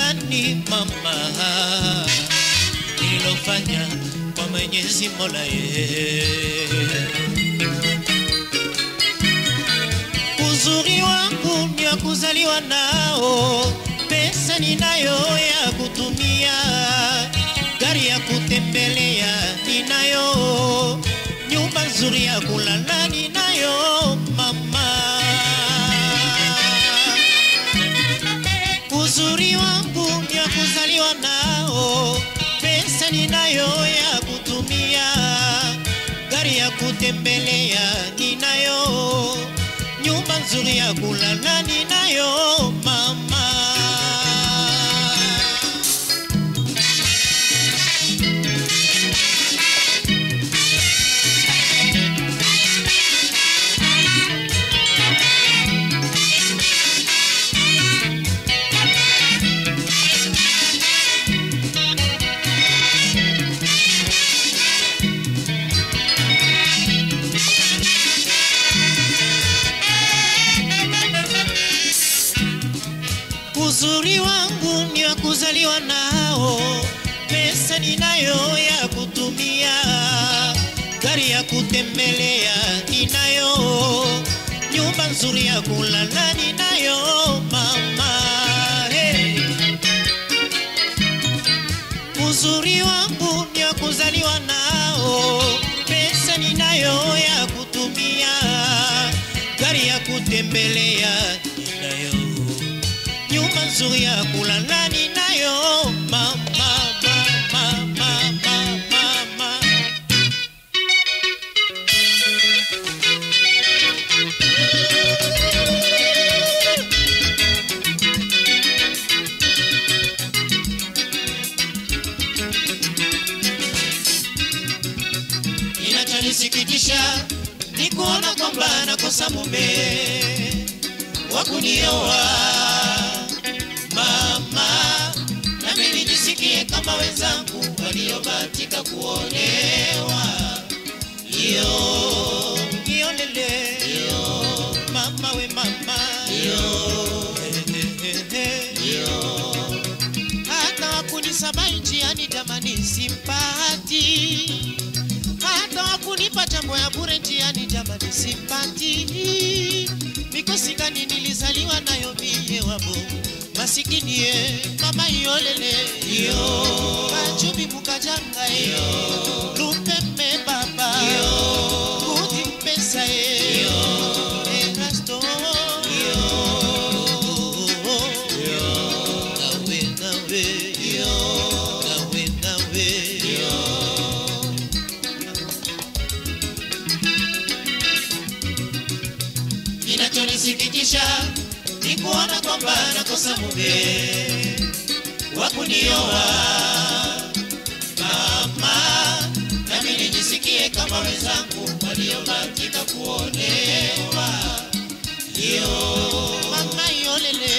gani mama nilofanya kwa Mwenyezi Mola Uzuri wangu ni wa kuzaliwa nao, pesa ninayo ya kutumia, gari ya kutembelea ninayo, nyumba nzuri ya kulala ninayo mama. Uzuri wangu ni wa kuzaliwa nao, pesa ninayo ya kutumia, gari ya kutembelea ninayo, nyumba nzuri ya kulala ninayo mama. Uzuri wangu ni wa kuzaliwa nao, pesa ninayo ya kutumia, gari ya kutembelea ninayo, nyumba nzuri ya kulala ninayo mama. Hey. Uzuri wangu ni wa kuzaliwa nao, pesa ninayo ya kutumia, gari ya kutembelea ninayo, nyumba nzuri ya kulala ninayo mama, mama, mama, mama. Inachonisikitisha ni kuona kwamba nakosa mume wa kunioa mama, nami nijisikie kama wenzangu waliobahatika kuolewa. Iyo lele, mama we mama, hata wakunisaba njiani jamani simpati, hata wakunipa jambo ya bure njiani jamani simpati. Mikosi gani nilizaliwa nayo mie wabo masikini mama yolele Kachubi mukajanga Lumpeme baba Kuti mpesa Erasto Nawe Inachonisikitisha ni kuona kwamba nakosa mume wa kunioa mama, nami nijisikie kama wenzangu waliobahatika kuolewa. Mama yolele,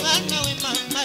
mama we mama